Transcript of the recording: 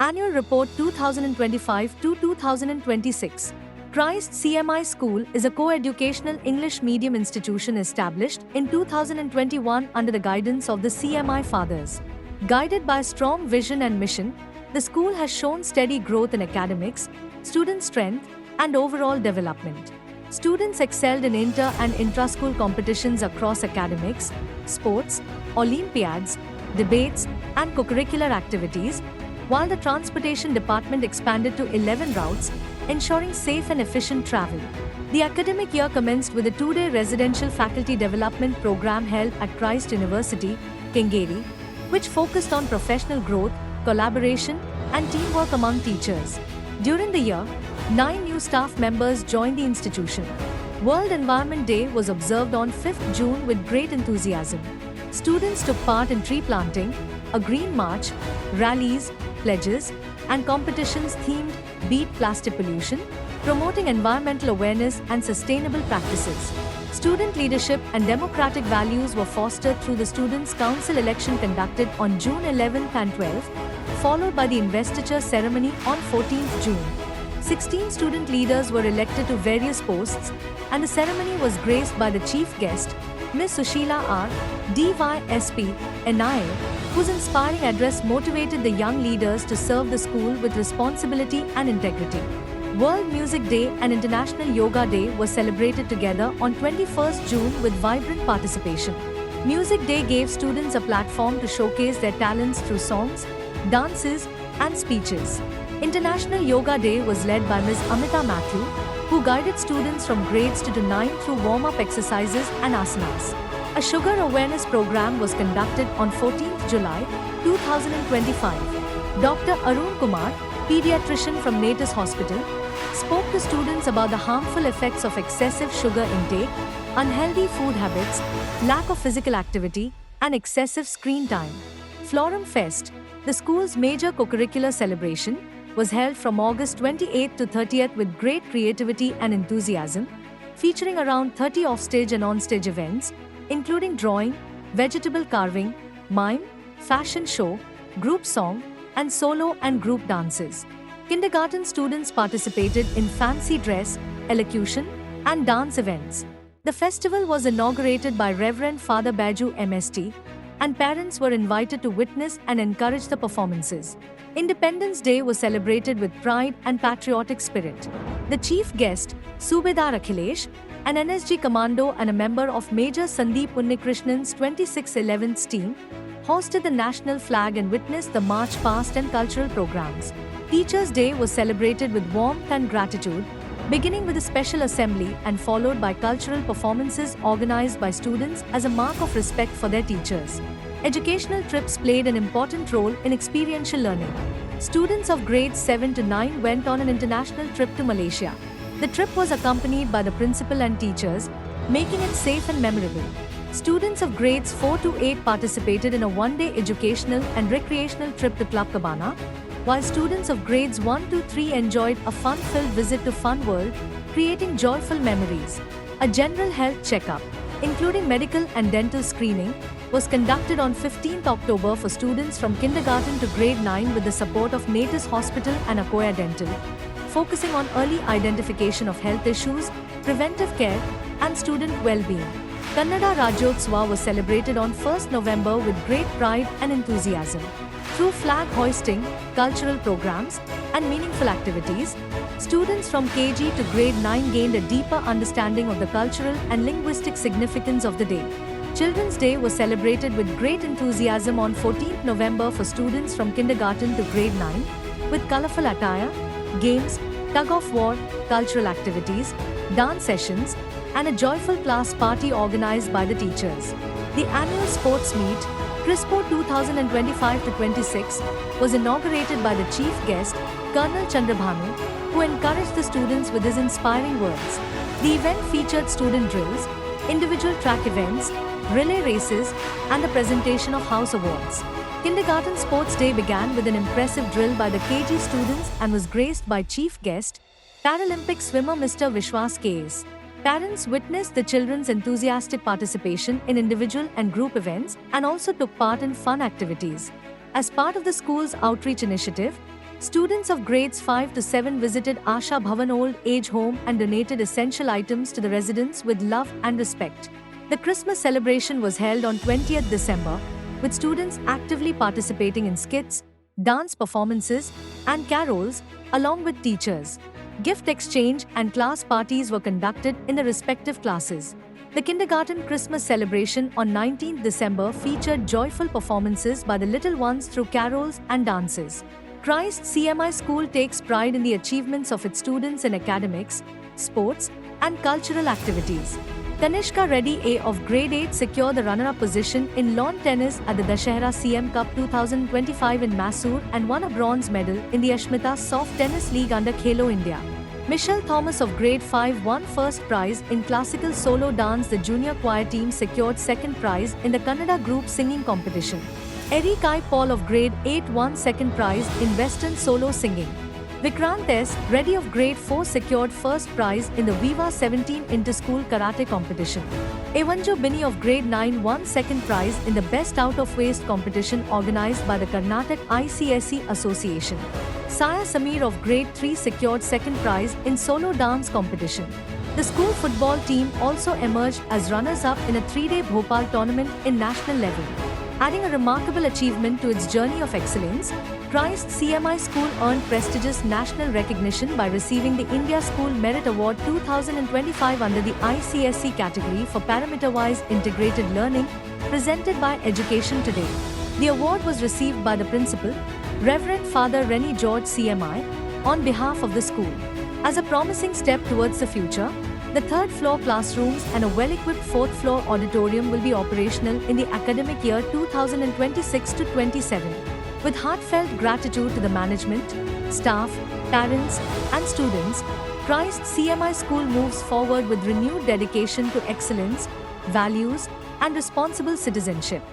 Annual Report 2025 to 2026. Christ CMI School is a co-educational English medium institution established in 2021 under the guidance of the CMI Fathers. Guided by strong vision and mission, the school has shown steady growth in academics, student strength, and overall development. Students excelled in inter- and intra-school competitions across academics, sports, Olympiads, debates, and co-curricular activities, while the transportation department expanded to 11 routes, ensuring safe and efficient travel. The academic year commenced with a two-day residential faculty development program held at Christ University, Kengeri, which focused on professional growth, collaboration, and teamwork among teachers. During the year, 9 new staff members joined the institution. World Environment Day was observed on 5th June with great enthusiasm. Students took part in tree planting, a green march, rallies, pledges, and competitions themed Beat Plastic Pollution, promoting environmental awareness and sustainable practices. Student leadership and democratic values were fostered through the Students' Council election conducted on June 11th and 12th, followed by the investiture ceremony on 14th June. 16 student leaders were elected to various posts, and the ceremony was graced by the chief guest, Ms. Sushila R. DYSP, NIA, whose inspiring address motivated the young leaders to serve the school with responsibility and integrity. World Music Day and International Yoga Day were celebrated together on 21st June with vibrant participation. Music Day gave students a platform to showcase their talents through songs, dances, and speeches. International Yoga Day was led by Ms. Amita Matthew, who guided students from grades 2 to 9 through warm-up exercises and asanas. A sugar awareness program was conducted on 14th July 2025. Dr. Arun Kumar, pediatrician from Natus Hospital, spoke to students about the harmful effects of excessive sugar intake, unhealthy food habits, lack of physical activity, and excessive screen time. Florum Fest, the school's major co-curricular celebration, was held from August 28th to 30th with great creativity and enthusiasm, featuring around 30 offstage and onstage events, including drawing, vegetable carving, mime, fashion show, group song, and solo and group dances. Kindergarten students participated in fancy dress, elocution, and dance events. The festival was inaugurated by Reverend Father Baju MST, and parents were invited to witness and encourage the performances. Independence Day was celebrated with pride and patriotic spirit. The chief guest, Subedar Akhilesh, an NSG commando and a member of Major Sandeep Unnikrishnan's 2611th team, hosted the national flag and witnessed the march past and cultural programs. Teachers' Day was celebrated with warmth and gratitude, beginning with a special assembly and followed by cultural performances organized by students as a mark of respect for their teachers. Educational trips played an important role in experiential learning. Students of grades 7 to 9 went on an international trip to Malaysia. The trip was accompanied by the principal and teachers, making it safe and memorable. Students of grades 4 to 8 participated in a one-day educational and recreational trip to Club Cabana, while students of grades 1 to 3 enjoyed a fun-filled visit to Fun World, creating joyful memories. A general health checkup, including medical and dental screening, was conducted on 15th October for students from kindergarten to grade 9 with the support of Natus Hospital and Akoya Dental, focusing on early identification of health issues, preventive care, and student well-being. Kannada Rajyotsava was celebrated on 1st November with great pride and enthusiasm. Through flag hoisting, cultural programs, and meaningful activities, students from KG to grade 9 gained a deeper understanding of the cultural and linguistic significance of the day. Children's Day was celebrated with great enthusiasm on 14th November for students from kindergarten to grade 9, with colorful attire, games, tug-of-war, cultural activities, dance sessions, and a joyful class party organized by the teachers. The annual sports meet, CRISPO 2025-26, was inaugurated by the chief guest, Colonel Chandrabhanu, who encouraged the students with his inspiring words. The event featured student drills, individual track events, relay races, and the presentation of house awards. Kindergarten Sports Day began with an impressive drill by the KG students and was graced by chief guest, Paralympic swimmer Mr. Vishwas KS. Parents witnessed the children's enthusiastic participation in individual and group events and also took part in fun activities. As part of the school's outreach initiative, Students of grades 5 to 7 visited Asha Bhavan Old Age Home and donated essential items to the residents with love and respect. The Christmas celebration was held on 20th December, with students actively participating in skits, dance performances, and carols, along with teachers. Gift exchange and class parties were conducted in the respective classes. The kindergarten Christmas celebration on 19th December featured joyful performances by the little ones through carols and dances. Christ CMI School takes pride in the achievements of its students in academics, sports, and cultural activities. Tanishka Reddy A of grade 8 secured the runner-up position in lawn tennis at the Dashera CM Cup 2025 in Mysore and won a bronze medal in the Ashmita Soft Tennis League under Khelo India. Michelle Thomas of grade 5 won first prize in classical solo dance. The junior choir team secured second prize in the Kannada group singing competition. Eric I. Paul of grade 8 won second prize in western solo singing. Vikrant S. Reddy of grade 4 secured first prize in the Viva 17 inter-school karate competition. Evanjo Bini of grade 9 won second prize in the best out of waste competition organized by the Karnataka ICSE Association. Saya Sameer of grade 3 secured second prize in solo dance competition. The school football team also emerged as runners-up in a 3-day Bhopal tournament in national level. Adding a remarkable achievement to its journey of excellence, Christ CMI School earned prestigious national recognition by receiving the India School Merit Award 2025 under the ICSE category for parameter-wise integrated learning, presented by Education Today. The award was received by the principal, Reverend Father Rennie George CMI, on behalf of the school. As a promising step towards the future, the third-floor classrooms and a well-equipped fourth-floor auditorium will be operational in the academic year 2026-27. With heartfelt gratitude to the management, staff, parents, and students, Christ CMI School moves forward with renewed dedication to excellence, values, and responsible citizenship.